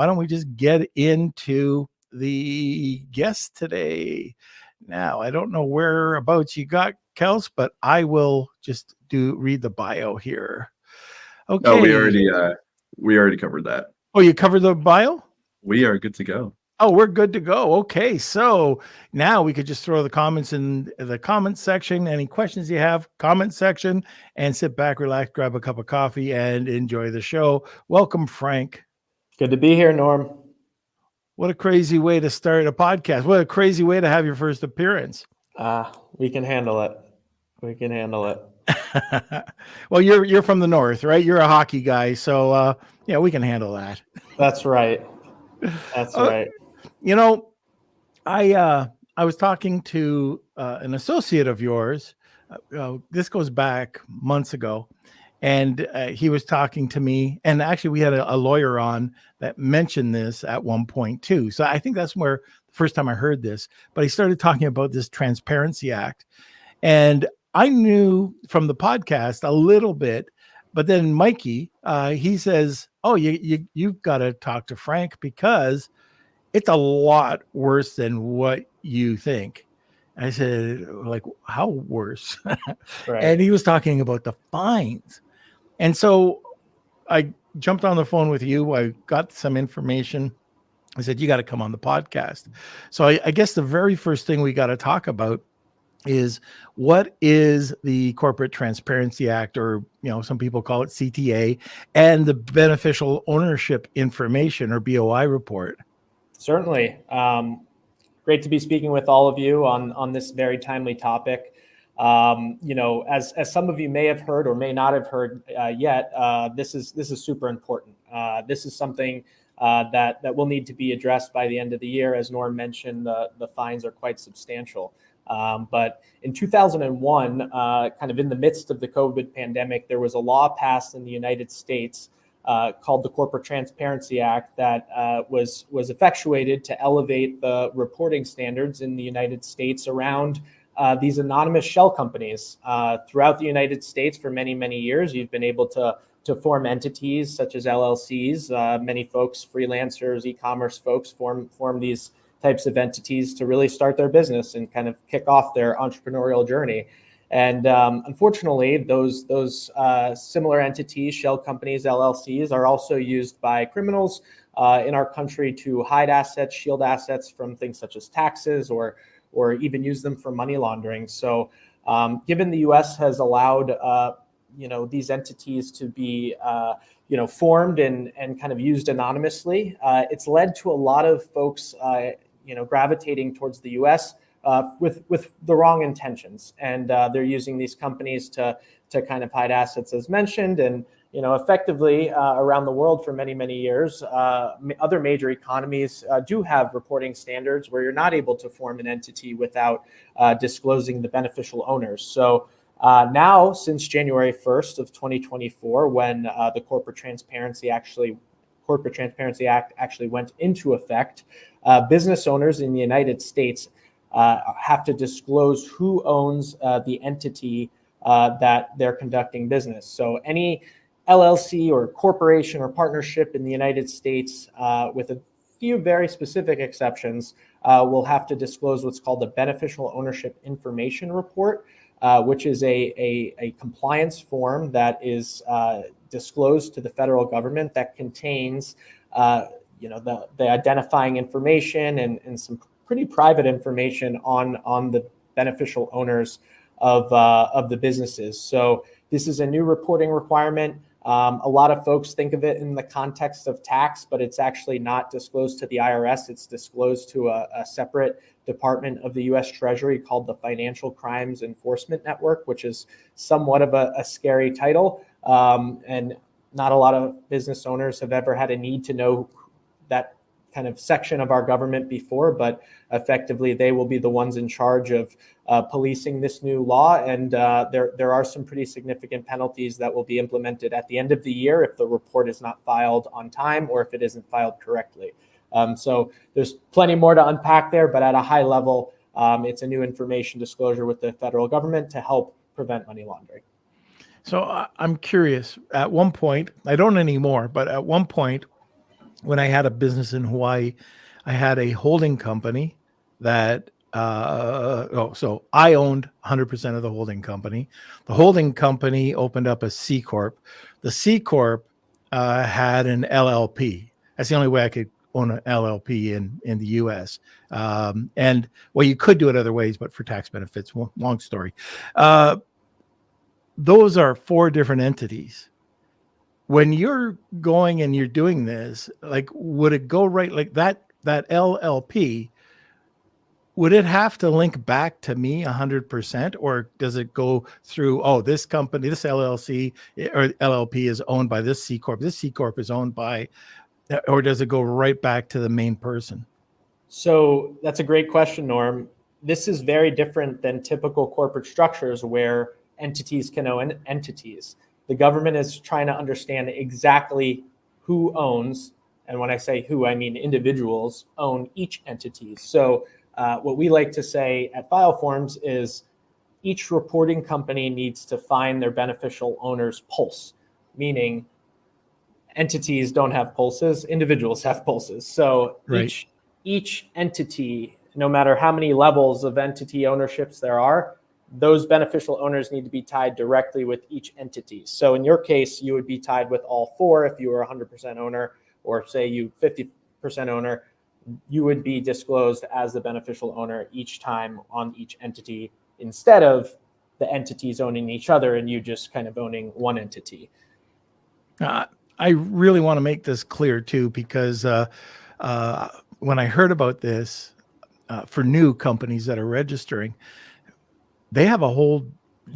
why don't we just get into the guest today? Now, I don't know whereabouts you got, Kels, but I will just read the bio here. Okay. Oh, we already covered that. Oh, you covered the bio? We are good to go. Oh, we're good to go. Okay. So now we could just throw the comments in the comments section. Any questions you have, comment section, and sit back, relax, grab a cup of coffee, and enjoy the show. Welcome, Frank. Good to be here, Norm. What a crazy way to start a podcast. What a crazy way to have your first appearance. We can handle it. We can handle it. Well, you're from the north, right? You're a hockey guy, so yeah, we can handle that. That's right. That's right. You know, I was talking to an associate of yours. This goes back months ago, and he was talking to me. And actually, we had a lawyer on that mentioned this at one point too. So I think that's where the first time I heard this. But he started talking about this Transparency Act, and I knew from the podcast a little bit. But then Mikey, he says, "Oh, you've got to talk to Frank because it's a lot worse than what you think." I said, like, how worse? Right. And he was talking about the fines. And so I jumped on the phone with you. I got some information. I said, you got to come on the podcast. So I guess the very first thing we got to talk about is what is the Corporate Transparency Act, or, some people call it CTA, and the Beneficial Ownership Information, or BOI report. Certainly. Great to be speaking with all of you on this very timely topic. As some of you may have heard or may not have heard yet, this is super important. This is something that will need to be addressed by the end of the year. As Norm mentioned, the fines are quite substantial. But in 2001, kind of in the midst of the COVID pandemic, there was a law passed in the United States called the Corporate Transparency Act that was effectuated to elevate the reporting standards in the United States around these anonymous shell companies. Throughout the United States for many, many years, you've been able to form entities such as LLCs. Many folks, freelancers, e-commerce folks form these types of entities to really start their business and kind of kick off their entrepreneurial journey. And unfortunately, those similar entities, shell companies, LLCs, are also used by criminals in our country to hide assets, shield assets from things such as taxes, or even use them for money laundering. So, given the U.S. has allowed these entities to be formed and kind of used anonymously, it's led to a lot of folks gravitating towards the U.S. With the wrong intentions, and they're using these companies to kind of hide assets, as mentioned, and effectively around the world for many, many years. Other major economies do have reporting standards where you're not able to form an entity without disclosing the beneficial owners. So now, since January 1st of 2024, when the Corporate Transparency Act actually went into effect, business owners in the United States have to disclose who owns the entity that they're conducting business. So any LLC or corporation or partnership in the United States, with a few very specific exceptions, will have to disclose what's called the Beneficial Ownership Information Report, which is a compliance form that is disclosed to the federal government that contains the identifying information and some pretty private information on the beneficial owners of the businesses. So this is a new reporting requirement. A lot of folks think of it in the context of tax, but it's actually not disclosed to the IRS. It's disclosed to a separate department of the U.S. Treasury called the Financial Crimes Enforcement Network, which is somewhat of a scary title. And not a lot of business owners have ever had a need to know that kind of section of our government before, but effectively they will be the ones in charge of policing this new law. And there are some pretty significant penalties that will be implemented at the end of the year if the report is not filed on time or if it isn't filed correctly. So there's plenty more to unpack there, but at a high level, it's a new information disclosure with the federal government to help prevent money laundering. So I'm curious, at one point, I don't anymore, but at one point, when I had a business in Hawaii, I had a holding company that, so I owned 100% of the holding company. The holding company opened up a C Corp. The C Corp had an LLP. That's the only way I could own an LLP in the US. And well, you could do it other ways, but for tax benefits, long story. Those are 4 different entities. When you're going and you're doing this, like, would it go right? Like that LLP, would it have to link back to me 100%, or does it go through, oh, this company, this LLC or LLP is owned by this C Corp, this C Corp is owned by, or does it go right back to the main person? So that's a great question, Norm. This is very different than typical corporate structures where entities can own entities. The government is trying to understand exactly who owns, and when I say who, I mean individuals own each entity. So what we like to say at FileForms is each reporting company needs to find their beneficial owner's pulse, meaning entities don't have pulses, individuals have pulses. So Right. each entity, no matter how many levels of entity ownerships there are, those beneficial owners need to be tied directly with each entity. So in your case, you would be tied with all 4 if you were 100% owner, or say you 50% owner, you would be disclosed as the beneficial owner each time on each entity, instead of the entities owning each other and you just kind of owning one entity. I really want to make this clear too, because when I heard about this, for new companies that are registering, they have a whole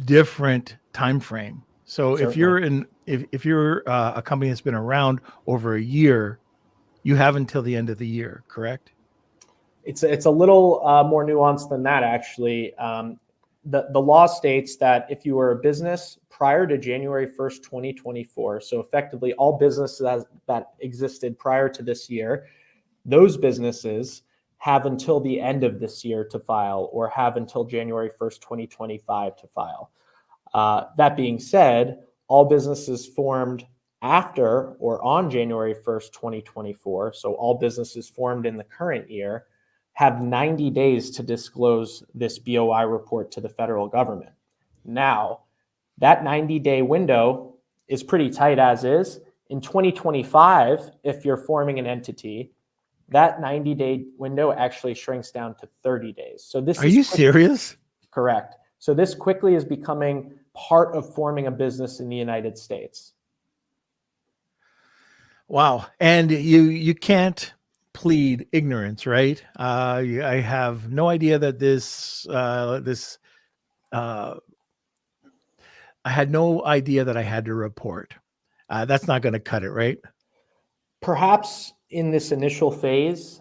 different time frame. So Certainly. if you're if you're a company that's been around over a year, you have until the end of the year, correct? It's a little more nuanced than that, actually. The law states that if you were a business prior to January 1st, 2024, so effectively all businesses that existed prior to this year, those businesses have until the end of this year to file, or have until January 1st, 2025 to file. That being said, all businesses formed after or on January 1st, 2024, so all businesses formed in the current year, have 90 days to disclose this BOI report to the federal government. Now, that 90-day window is pretty tight as is. In 2025, if you're forming an entity, that 90-day window actually shrinks down to 30 days. So this Are you serious? Correct. So this quickly is becoming part of forming a business in the United States. Wow. And you can't plead ignorance, right? I have no idea that I had no idea that I had to report. That's not going to cut it, right? Perhaps in this initial phase,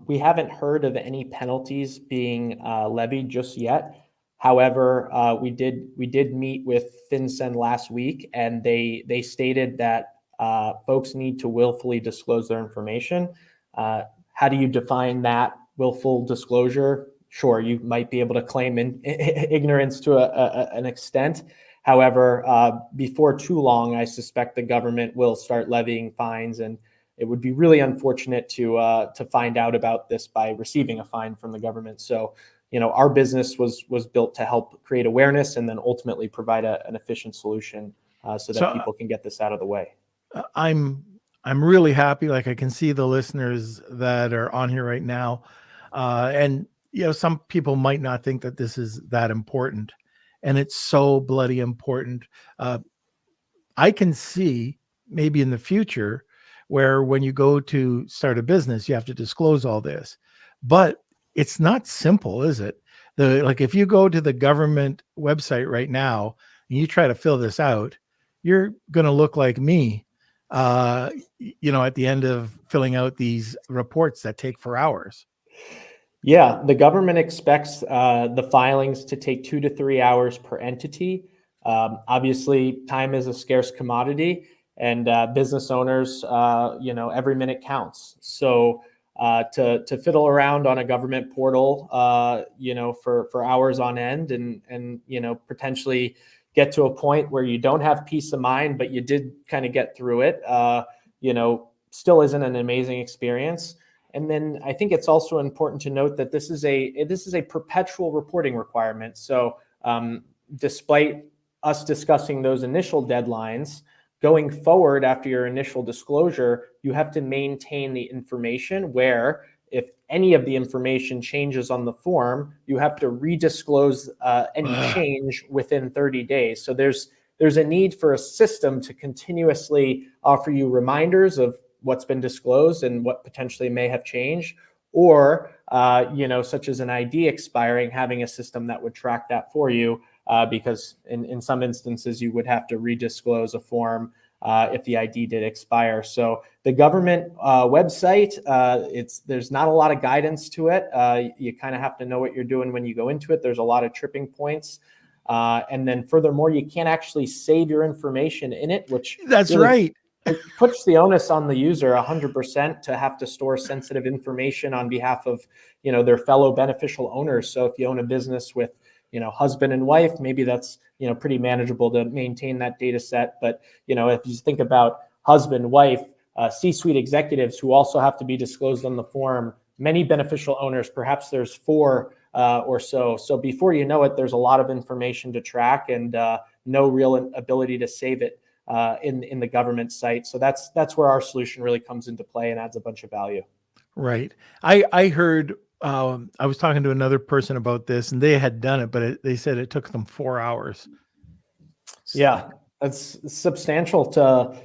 we haven't heard of any penalties being levied just yet. However, we did meet with FinCEN last week, and they stated that folks need to willfully disclose their information. How do you define that willful disclosure? Sure, you might be able to claim ignorance to an extent. However, before too long, I suspect the government will start levying fines, and it would be really unfortunate to find out about this by receiving a fine from the government. So, our business was built to help create awareness and then ultimately provide an efficient solution so that people can get this out of the way. I'm really happy. Like, I can see the listeners that are on here right now, and some people might not think that this is that important, and it's so bloody important. I can see maybe in the future where when you go to start a business, you have to disclose all this, but it's not simple, is it? Like, if you go to the government website right now and you try to fill this out, you're going to look like me, at the end of filling out these reports that take 4 hours. Yeah, the government expects the filings to take 2 to 3 hours per entity. Obviously, time is a scarce commodity, and business owners, every minute counts. So to fiddle around on a government portal, for hours on end, and potentially get to a point where you don't have peace of mind, but you did kind of get through it, still isn't an amazing experience. And then I think it's also important to note that this is a perpetual reporting requirement. So despite us discussing those initial deadlines, going forward after your initial disclosure, you have to maintain the information where if any of the information changes on the form, you have to redisclose any change within 30 days. So there's a need for a system to continuously offer you reminders of what's been disclosed and what potentially may have changed, or such as an ID expiring, having a system that would track that for you, because in some instances you would have to redisclose a form if the ID did expire. So the government website, there's not a lot of guidance to it. You kind of have to know what you're doing when you go into it. There's a lot of tripping points. And then furthermore, you can't actually save your information in it, which That's really, right. it puts the onus on the user 100% to have to store sensitive information on behalf of, their fellow beneficial owners. So if you own a business with, husband and wife, maybe that's, pretty manageable to maintain that data set. But, if you think about husband, wife, C-suite executives who also have to be disclosed on the form, many beneficial owners, perhaps there's 4 or so. So before you know it, there's a lot of information to track and no real ability to save it in the government site. So that's where our solution really comes into play and adds a bunch of value. Right. I heard, I was talking to another person about this, and they had done it, but they said it took them 4 hours. Yeah, that's substantial to,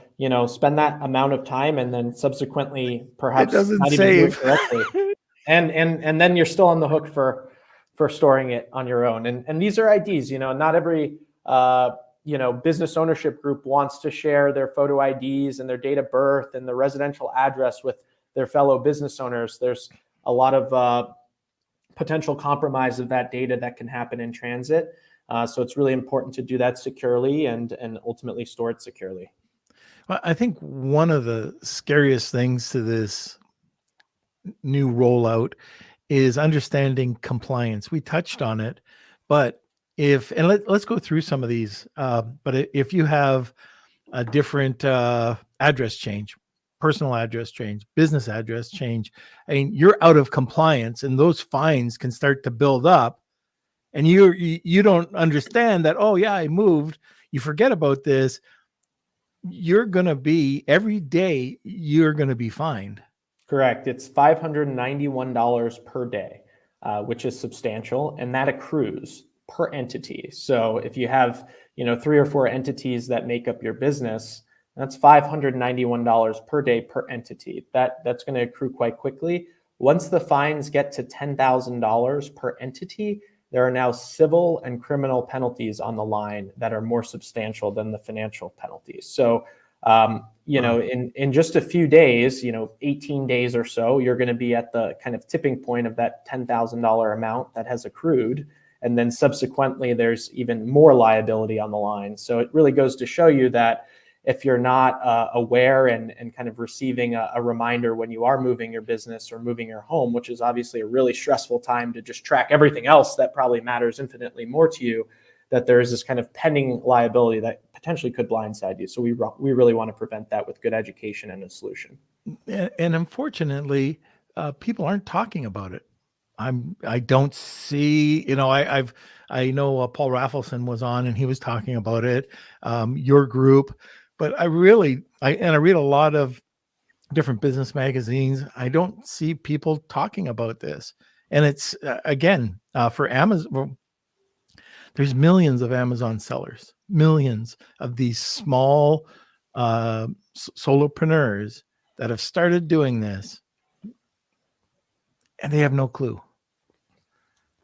spend that amount of time and then subsequently perhaps It doesn't not even do it save. correctly. And then you're still on the hook for storing it on your own. And these are IDs, not every business ownership group wants to share their photo IDs and their date of birth and the residential address with their fellow business owners. There's a lot of potential compromise of that data that can happen in transit. So it's really important to do that securely and ultimately store it securely. Well, I think one of the scariest things to this new rollout is understanding compliance. We touched on it, but let's go through some of these. But if you have a different address change, personal address change, business address change, I mean, you're out of compliance, and those fines can start to build up. And you don't understand that. Oh yeah, I moved. You forget about this. You're gonna be every day. You're gonna be fined. Correct. It's $591 per day, which is substantial, and that accrues per entity. So if you have, 3 or 4 entities that make up your business, that's $591 per day per entity. That's going to accrue quite quickly. Once the fines get to $10,000 per entity, there are now civil and criminal penalties on the line that are more substantial than the financial penalties. So in just a few days, 18 days or so, you're going to be at the kind of tipping point of that $10,000 amount that has accrued. And then subsequently, there's even more liability on the line. So it really goes to show you that if you're not aware and kind of receiving a reminder when you are moving your business or moving your home, which is obviously a really stressful time to just track everything else that probably matters infinitely more to you, that there is this kind of pending liability that potentially could blindside you. So we really want to prevent that with good education and a solution. And unfortunately, people aren't talking about it. I don't see, I know Paul Raffleson was on and he was talking about it, your group, but I read a lot of different business magazines. I don't see people talking about this. And it's again, for Amazon, well, there's millions of Amazon sellers, millions of these small solopreneurs that have started doing this, and they have no clue.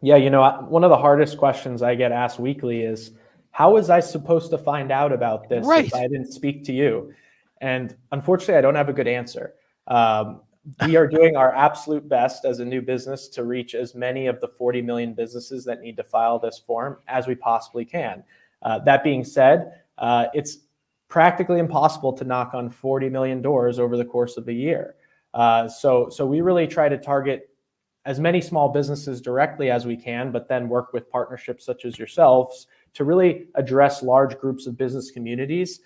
Yeah, one of the hardest questions I get asked weekly is, how was I supposed to find out about this if I didn't speak to you? And unfortunately, I don't have a good answer. We are doing our absolute best as a new business to reach as many of the 40 million businesses that need to file this form as we possibly can. That being said, it's practically impossible to knock on 40 million doors over the course of a year. So we really try to target as many small businesses directly as we can, but then work with partnerships such as yourselves to really address large groups of business communities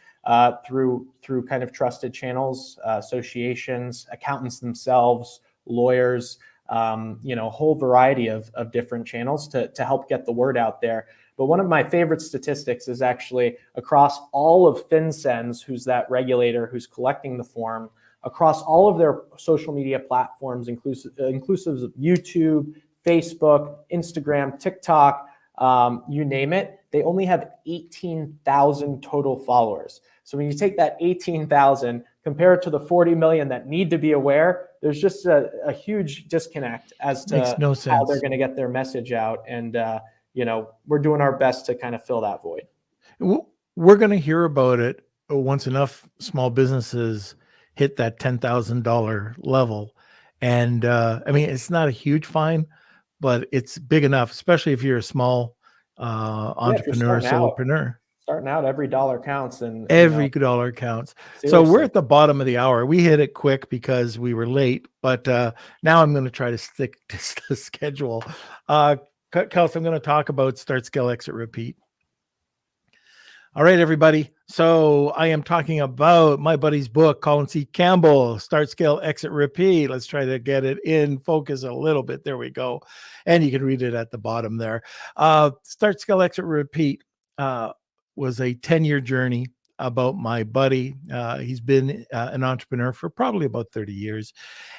through kind of trusted channels, associations, accountants themselves, lawyers, a whole variety of different channels to help get the word out there. But one of my favorite statistics is actually across all of FinCEN's, who's that regulator who's collecting the form, across all of their social media platforms, inclusive of YouTube, Facebook, Instagram, TikTok, you name it, they only have 18,000 total followers. So when you take that 18,000, compare it to the 40 million that need to be aware, there's just a huge disconnect as to how they're going to get their message out. And, we're doing our best to kind of fill that void. We're going to hear about it once enough small businesses hit that $10,000 level. And it's not a huge fine, but it's big enough, especially if you're a small entrepreneur, solopreneur. Starting out, every dollar counts, and every dollar counts. Seriously. So we're at the bottom of the hour. We hit it quick because we were late, but now I'm going to try to stick to the schedule. Kels, I'm going to talk about Start, Scale, Exit, Repeat. All right, everybody. So I am talking about my buddy's book, Colin C. Campbell, Start, Scale, Exit, Repeat. Let's try to get it in focus a little bit. There we go. And you can read it at the bottom there. Start, Scale, Exit, Repeat was a 10-year journey about my buddy. He's been an entrepreneur for probably about 30 years.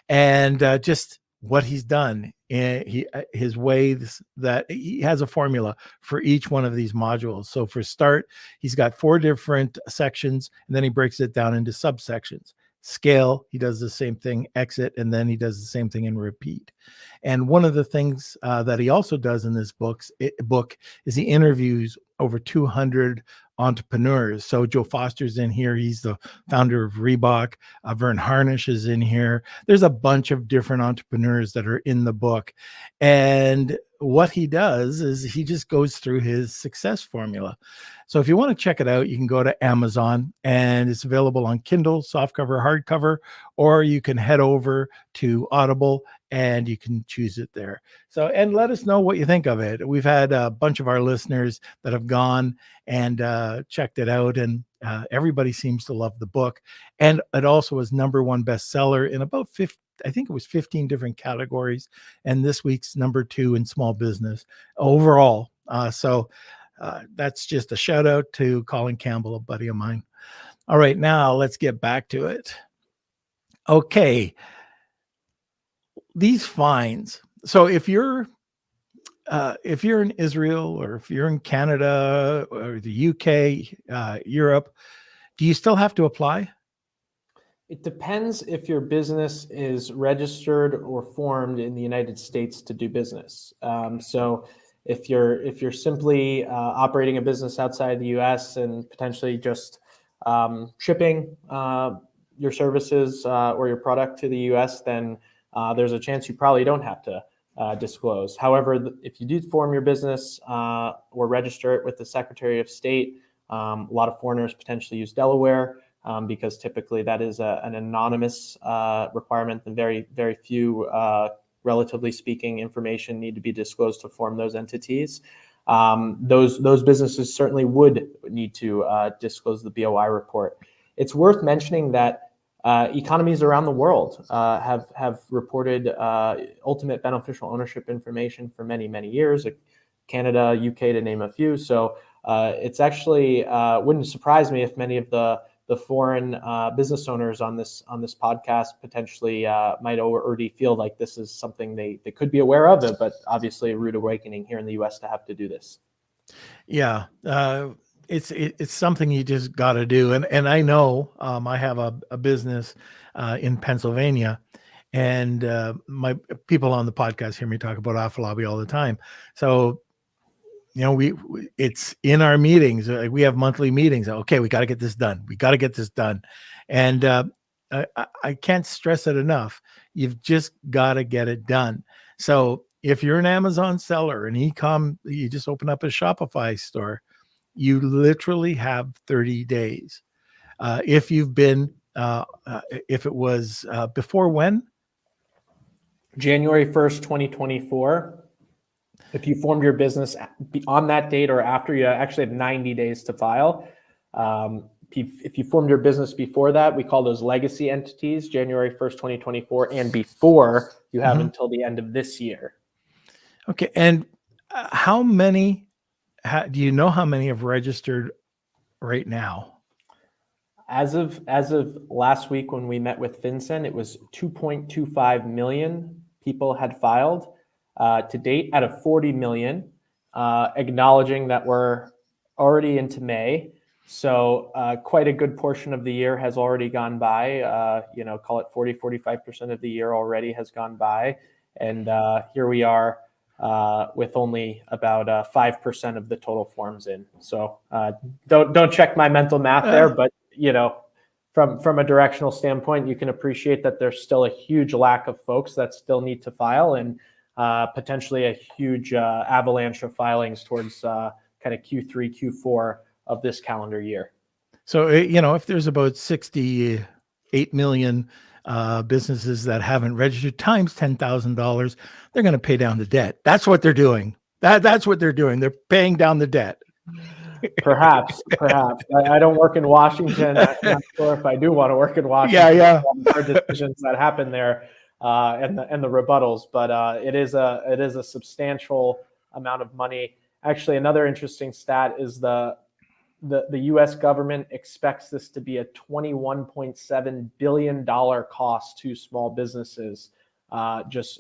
And just what he's done, his ways, that he has a formula for each one of these modules. So for Start, he's got 4 different sections, and then he breaks it down into subsections. Scale, he does the same thing. Exit, and then he does the same thing in Repeat. And one of the things that he also does in this book is he interviews over 200 entrepreneurs. So Joe Foster's in here. He's the founder of Reebok. Vern Harnish is in here. There's a bunch of different entrepreneurs that are in the book. And what he does is he just goes through his success formula. So if you want to check it out, you can go to Amazon, and it's available on Kindle, softcover, hardcover, or you can head over to Audible and you can choose it there. So, and let us know what you think of it. We've had a bunch of our listeners that have gone and checked it out, and everybody seems to love the book. And it also was #1 bestseller in about 15 different categories, and this week's #2 in small business overall. So that's just a shout out to Colin Campbell, a buddy of mine. All right, now let's get back to it. Okay, these fines. So if you're in Israel, or if you're in Canada or the UK, Europe, do you still have to apply? It depends if your business is registered or formed in the United States to do business. So if you're simply operating a business outside the US and potentially just shipping your services or your product to the US, then there's a chance you probably don't have to disclose. However, if you do form your business or register it with the Secretary of State, a lot of foreigners potentially use Delaware because typically that is an anonymous requirement, and very, very few, relatively speaking, information need to be disclosed to form those entities. Those businesses certainly would need to disclose the BOI report. It's worth mentioning that economies around the world have reported ultimate beneficial ownership information for many, many years. Canada, UK, to name a few. So it's actually wouldn't surprise me if many of the foreign business owners on this podcast potentially might already feel like this is something they could be aware of, but obviously a rude awakening here in the US to have to do this. Yeah. It's something you just got to do. And I know I have a business in Pennsylvania, and my people on the podcast hear me talk about Alpha Lobby all the time. So, it's in our meetings. We have monthly meetings. Okay, we got to get this done. We got to get this done. And I can't stress it enough. You've just got to get it done. So if you're an Amazon seller, an e-com, you just open up a Shopify store, you literally have 30 days. If you've been, if it was before when? January 1st, 2024. If you formed your business on that date or after, you actually have 90 days to file. if you formed your business before that, we call those legacy entities, January 1st, 2024, and before, you have until the end of this year. Okay. And how many, do you know how many have registered right now? As of last week when we met with FinCEN, it was 2.25 million people had filed to date out of 40 million, acknowledging that we're already into May. So quite a good portion of the year has already gone by, call it 45% of the year already has gone by. And here we are with only about 5% of the total forms in. So don't check my mental math there, but from a directional standpoint, you can appreciate that there's still a huge lack of folks that still need to file, and potentially a huge avalanche of filings towards kind of Q3, Q4 of this calendar year. So, if there's about 68 million businesses that haven't registered times $10,000, they're going to pay down the debt. That's what they're doing. That's what they're doing. They're paying down the debt. Perhaps. I don't work in Washington. I'm not sure if I do want to work in Washington. Yeah. There are decisions that happen there and the rebuttals, but it is a substantial amount of money. Actually, another interesting stat is the U.S. government expects this to be a $21.7 billion cost to small businesses just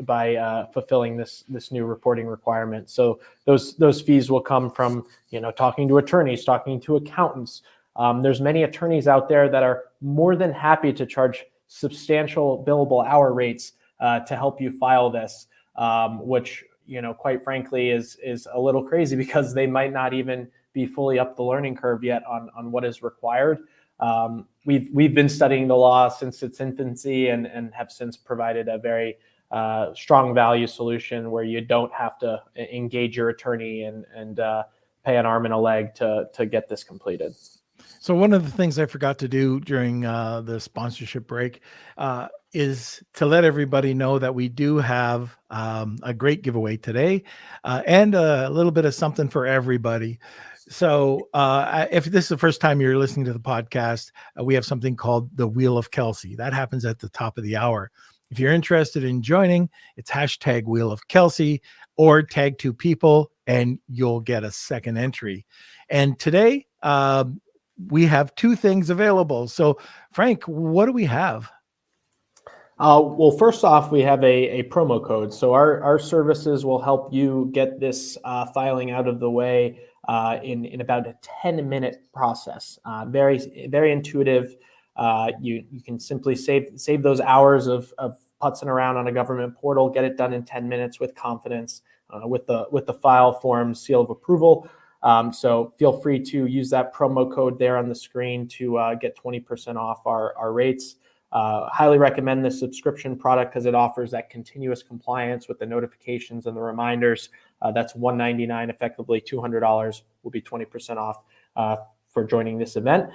by fulfilling this new reporting requirement. So those fees will come from talking to attorneys, talking to accountants. There's many attorneys out there that are more than happy to charge substantial billable hour rates to help you file this, which quite frankly is a little crazy because they might not even be fully up the learning curve yet on what is required. We've been studying the law since its infancy and have since provided a very strong value solution where you don't have to engage your attorney and pay an arm and a leg to get this completed. So one of the things I forgot to do during the sponsorship break is to let everybody know that we do have a great giveaway today and a little bit of something for everybody. So if this is the first time you're listening to the podcast, we have something called the Wheel of Kelsey. That happens at the top of the hour. If you're interested in joining, it's hashtag Wheel of Kelsey or tag 2 people and you'll get a second entry. And today we have 2 things available. So Frank, what do we have? Well, first off, we have a promo code. So our services will help you get this filing out of the way in about a 10-minute process. Very, very intuitive. You can simply save those hours of putzing around on a government portal, get it done in 10 minutes with confidence with the FileForms seal of approval. So feel free to use that promo code there on the screen to get 20% off our rates. Highly recommend this subscription product because it offers that continuous compliance with the notifications and the reminders. That's $199, effectively $200 will be 20% off for joining this event.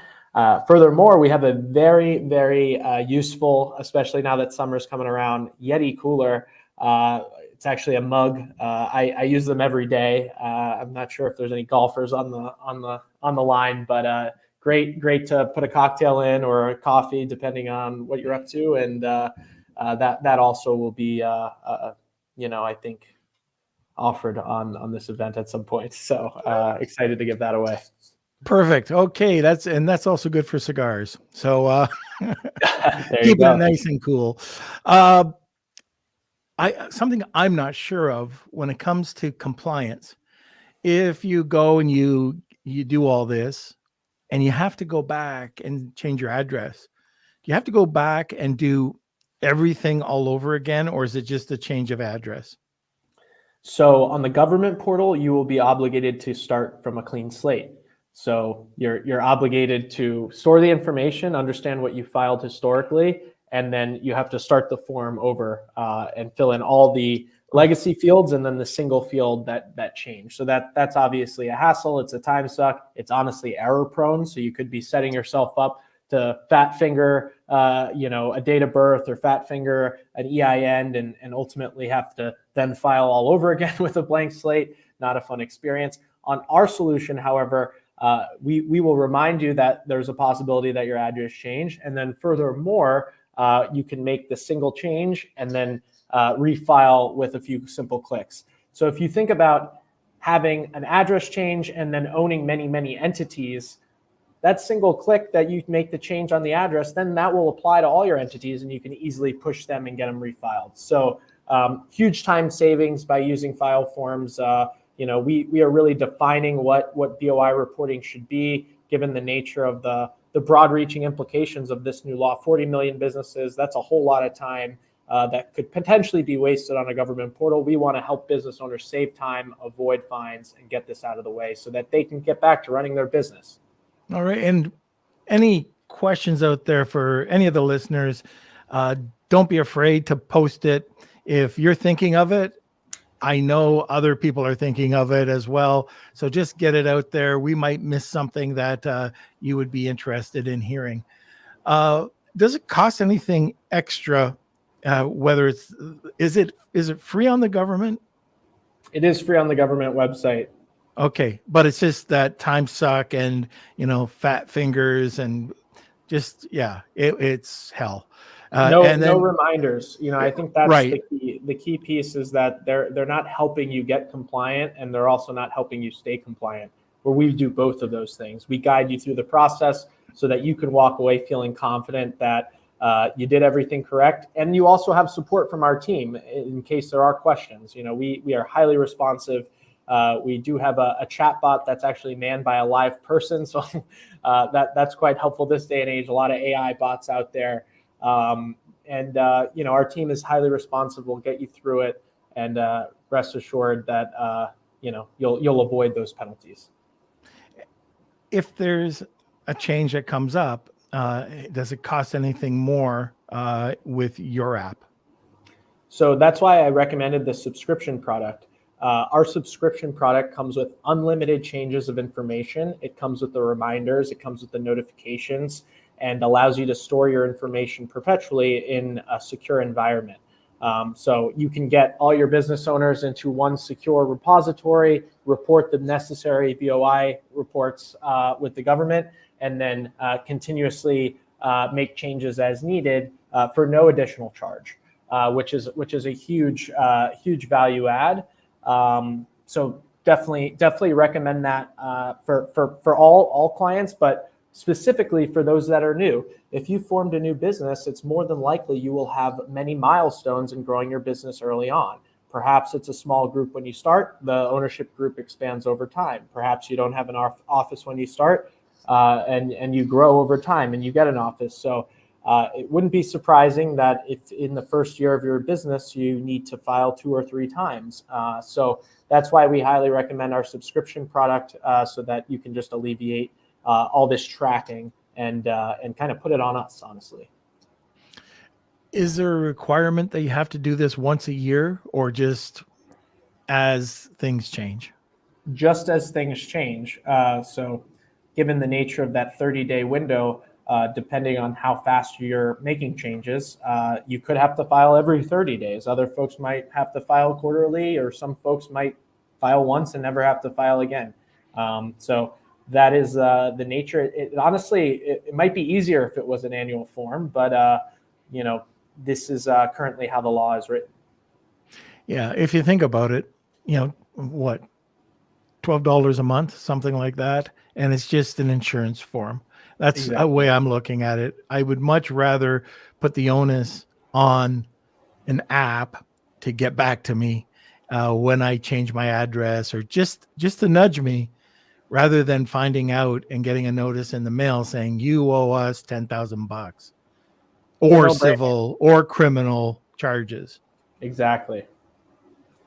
Furthermore, we have a very, very useful, especially now that summer's coming around, Yeti cooler. It's actually a mug. I use them every day. I'm not sure if there's any golfers on the line, but great to put a cocktail in or a coffee, depending on what you're up to. And that also will be, I think, offered on this event at some point. So excited to give that away. Perfect. Okay, that's also good for cigars. So keep it nice and cool. Something I'm not sure of when it comes to compliance. If you go and you do all this, and you have to go back and change your address, do you have to go back and do everything all over again, or is it just a change of address? So on the government portal, you will be obligated to start from a clean slate. So you're obligated to store the information, understand what you filed historically, and then you have to start the form over and fill in all the legacy fields and then the single field that changed. So that's obviously a hassle. It's a time suck. It's honestly error prone. So you could be setting yourself up to fat finger, a date of birth or fat finger an EIN and ultimately have to then file all over again with a blank slate. Not a fun experience. On our solution, however, we will remind you that there's a possibility that your address changed. And then furthermore, you can make the single change and then refile with a few simple clicks. So if you think about having an address change and then owning many, many entities, that single click that you make the change on the address, then that will apply to all your entities and you can easily push them and get them refiled. So huge time savings by using FileForms. We are really defining what BOI reporting should be, given the nature of the broad reaching implications of this new law. 40 million businesses, that's a whole lot of time that could potentially be wasted on a government portal. We want to help business owners save time, avoid fines, and get this out of the way so that they can get back to running their business. All right. And any questions out there for any of the listeners, don't be afraid to post it. If you're thinking of it, I know other people are thinking of it as well. So just get it out there. We might miss something that you would be interested in hearing. Does it cost anything extra? Whether is it free on the government? It is free on the government website. Okay, but it's just that time suck and fat fingers and just it's hell. No reminders. I think that's right. The key piece is that they're not helping you get compliant, and they're also not helping you stay compliant. Where we do both of those things, we guide you through the process so that you can walk away feeling confident that you did everything correct, and you also have support from our team in case there are questions. We are highly responsive. We do have a chat bot that's actually manned by a live person. So that's quite helpful this day and age. A lot of AI bots out there. Our team is highly responsive. We'll get you through it, and rest assured that, you'll avoid those penalties. If there's a change that comes up, does it cost anything more with your app? So that's why I recommended the subscription product. Our subscription product comes with unlimited changes of information. It comes with the reminders, it comes with the notifications, and allows you to store your information perpetually in a secure environment. So you can get all your business owners into one secure repository, report the necessary BOI reports with the government, and then continuously make changes as needed for no additional charge, which is a huge value add. So definitely recommend that for all clients, but specifically for those that are new. If you formed a new business, it's more than likely you will have many milestones in growing your business early on. Perhaps it's a small group when you start, the ownership group expands over time. Perhaps you don't have an office when you start, and you grow over time and you get an office. So it wouldn't be surprising that if in the first year of your business, you need to file 2 or 3 times. So that's why we highly recommend our subscription product, so that you can just alleviate all this tracking and kind of put it on us, honestly. Is there a requirement that you have to do this once a year, or just as things change? Just as things change. So given the nature of that 30-day window, depending on how fast you're making changes, you could have to file every 30 days. Other folks might have to file quarterly, or some folks might file once and never have to file again. So that is the nature. Honestly, it might be easier if it was an annual form, but this is currently how the law is written. Yeah, if you think about it, what, $12 a month, something like that, and it's just an insurance form. That's Exactly. a way I'm looking at it. I would much rather put the onus on an app to get back to me when I change my address, or just to nudge me, rather than finding out and getting a notice in the mail saying you owe us $10,000 or civil or criminal charges. Exactly.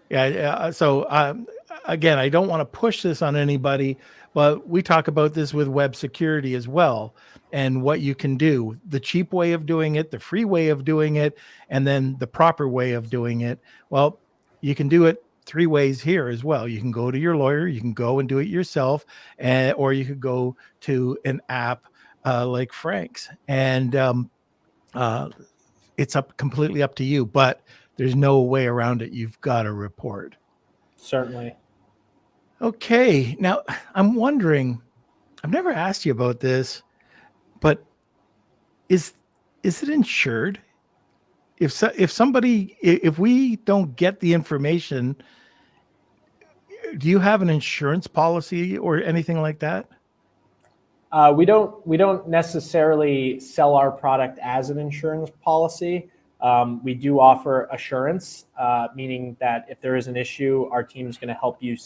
Yeah. So again, I don't want to push this on anybody, but we talk about this with web security as well, and what you can do, the cheap way of doing it, the free way of doing it, and then the proper way of doing it. Well, you can do it 3 ways here as well. You can go to your lawyer, you can go and do it yourself, or you could go to an app like Frank's, and it's completely up to you, but there's no way around it. You've got to report. Certainly. Okay. Now I'm wondering, I've never asked you about this, but is it insured? If we don't get the information, do you have an insurance policy or anything like that? We don't necessarily sell our product as an insurance policy. We do offer assurance, meaning that if there is an issue, our team is going to help you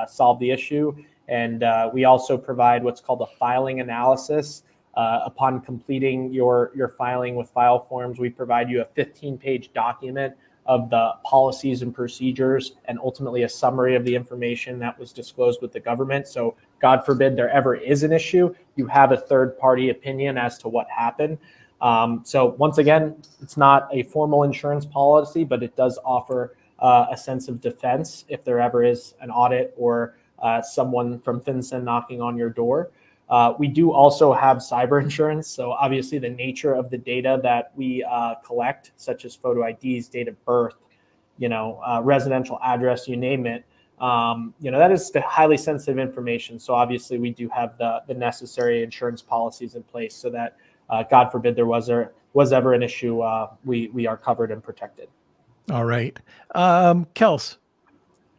solve the issue. And we also provide what's called a filing analysis. Upon completing your filing with FileForms, we provide you a 15-page document of the policies and procedures and ultimately a summary of the information that was disclosed with the government. So God forbid there ever is an issue, you have a third-party opinion as to what happened. So once again, it's not a formal insurance policy, but it does offer a sense of defense if there ever is an audit or someone from FinCEN knocking on your door. We do also have cyber insurance. So obviously the nature of the data that we collect, such as photo IDs, date of birth, residential address, you name it, that is the highly sensitive information. So obviously we do have the necessary insurance policies in place so that God forbid there was ever an issue, we are covered and protected. All right. Kels,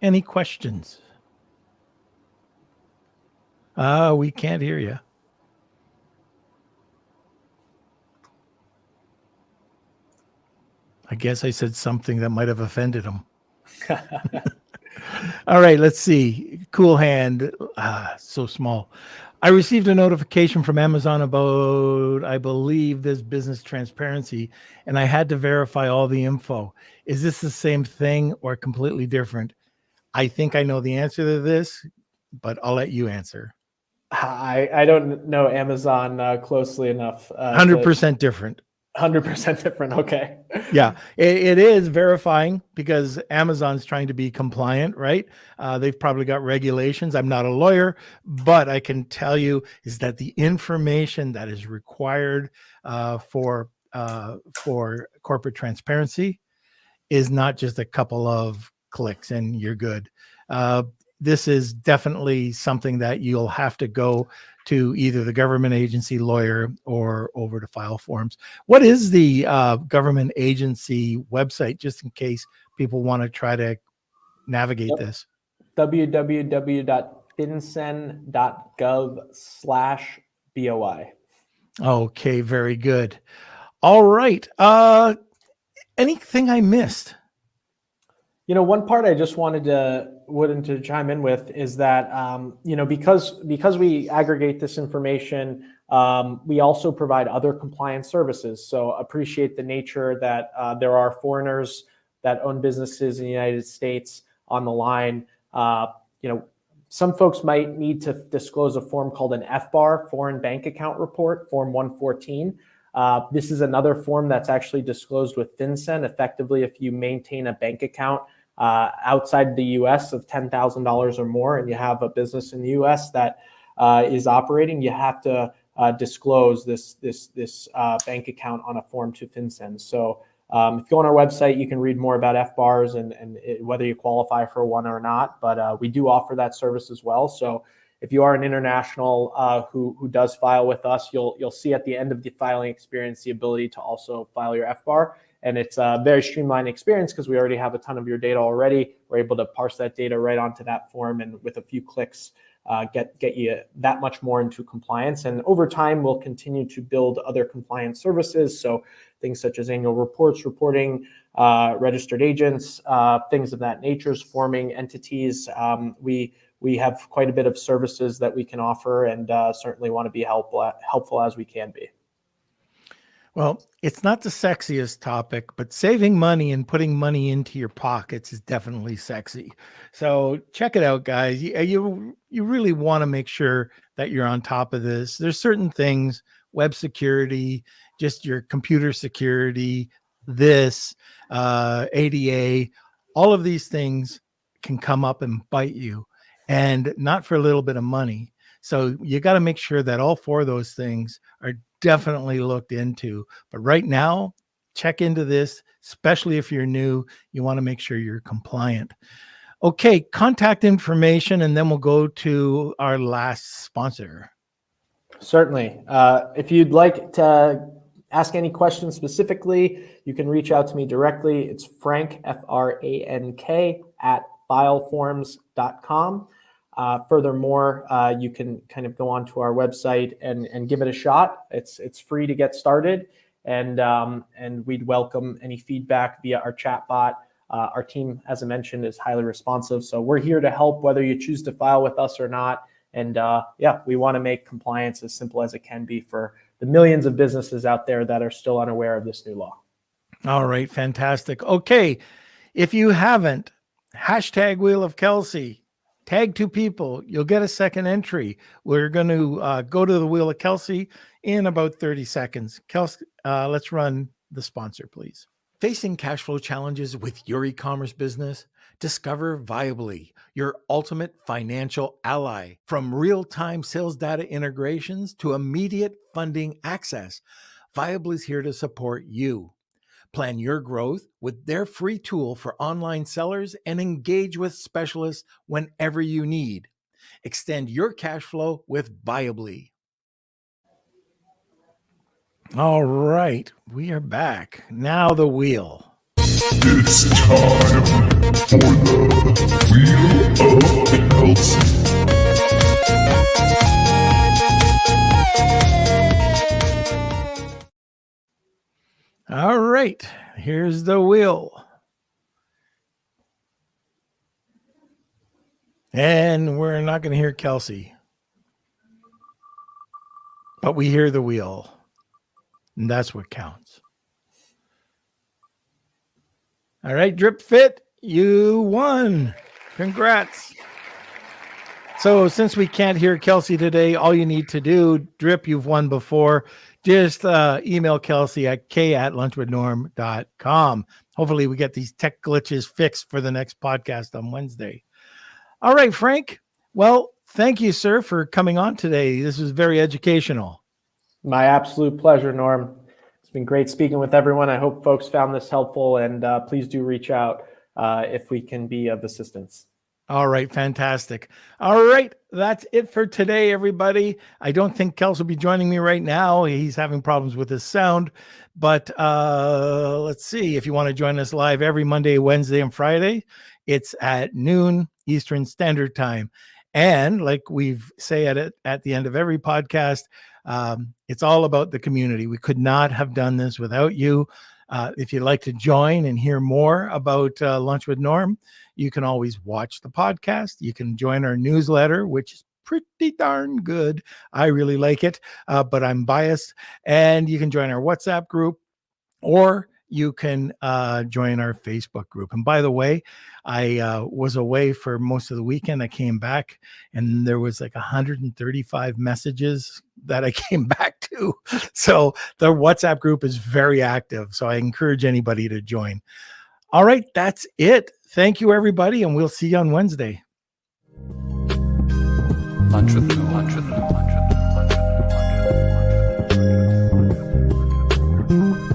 any questions? We can't hear you. I guess I said something that might have offended him. All right, let's see. Cool hand. So small. I received a notification from Amazon about, I believe, this business transparency, and I had to verify all the info. Is this the same thing or completely different? I think I know the answer to this, but I'll let you answer. I don't know Amazon closely enough. 100% different. 100% different. Okay. Yeah, it is verifying because Amazon's trying to be compliant, right? They've probably got regulations. I'm not a lawyer, but I can tell you is that the information that is required for corporate transparency is not just a couple of clicks and you're good. This is definitely something that you'll have to go to either the government agency lawyer or over to FileForms. What is the government agency website, just in case people want to try to navigate this? www.fincen.gov/BOI. Okay, very good. All right. Anything I missed? One part I just wanted to chime in with is that, because we aggregate this information, we also provide other compliance services. So appreciate the nature that there are foreigners that own businesses in the United States on the line. Some folks might need to disclose a form called an FBAR, Foreign Bank Account Report, Form 114. This is another form that's actually disclosed with FinCEN. Effectively, if you maintain a bank account outside the U.S. of $10,000 or more, and you have a business in the U.S. that is operating, you have to disclose this bank account on a form to FinCEN. So if you go on our website, you can read more about FBARs and whether you qualify for one or not. But we do offer that service as well. So if you are an international who does file with us, you'll see at the end of the filing experience the ability to also file your FBAR. And it's a very streamlined experience because we already have a ton of your data already. We're able to parse that data right onto that form, and with a few clicks, get you that much more into compliance. And over time, we'll continue to build other compliance services. So things such as annual reports, reporting, registered agents, things of that nature, forming entities. We have quite a bit of services that we can offer, and certainly want to be helpful as we can be. Well, it's not the sexiest topic, but saving money and putting money into your pockets is definitely sexy. So check it out, guys. You really want to make sure that you're on top of this. There's certain things, web security, just your computer security, ADA, all of these things can come up and bite you, and not for a little bit of money. So you got to make sure that all four of those things are definitely looked into. But right now, check into this, especially if you're new. You want to make sure you're compliant. Okay, contact information, and then we'll go to our last sponsor. Certainly. If you'd like to ask any questions specifically, you can reach out to me directly. It's Frank, Frank, at FileForms.com. Furthermore, you can kind of go onto our website and give it a shot. It's free to get started, and we'd welcome any feedback via our chat bot. Our team, as I mentioned, is highly responsive, so we're here to help whether you choose to file with us or not. And yeah, we want to make compliance as simple as it can be for the millions of businesses out there that are still unaware of this new law. All right, fantastic. Okay, if you haven't, hashtag Wheel of Kelsey, tag 2 people, you'll get a second entry. We're going to go to the Wheel of Kelsey in about 30 seconds. Kelsey, let's run the sponsor, please. Facing cash flow challenges with your e-commerce business? Discover Viably, your ultimate financial ally. From real-time sales data integrations to immediate funding access, Viably is here to support you. Plan your growth with their free tool for online sellers and engage with specialists whenever you need. Extend your cash flow with Viably. All right, we are back. Now the wheel. It's time for the Wheel of Kelsey. All right, here's the wheel. And we're not going to hear Kelsey, but we hear the wheel. And that's what counts. All right, Drip Fit, you won. Congrats. So since we can't hear Kelsey today, all you need to do, Drip, you've won before, just email Kelsey at k@lunchwithnorm.com. Hopefully we get these tech glitches fixed for the next podcast on Wednesday. All right, Frank. Well, thank you, sir, for coming on today. This was very educational. My absolute pleasure, Norm. It's been great speaking with everyone. I hope folks found this helpful, and please do reach out if we can be of assistance. All right, fantastic. All right, that's it for today, everybody. I don't think Kels will be joining me right now. He's having problems with his sound, but let's see. If you want to join us live every Monday, Wednesday, and Friday, it's at noon Eastern Standard Time. And like we say at the end of every podcast, it's all about the community. We could not have done this without you. If you'd like to join and hear more about Lunch with Norm, you can always watch the podcast. You can join our newsletter, which is pretty darn good. I really like it, but I'm biased. And you can join our WhatsApp group, or you can join our Facebook group. And by the way, I was away for most of the weekend. I came back and there was like 135 messages that I came back to. So the WhatsApp group is very active. So I encourage anybody to join. All right, that's it. Thank you, everybody. And we'll see you on Wednesday. Lunch with Norm.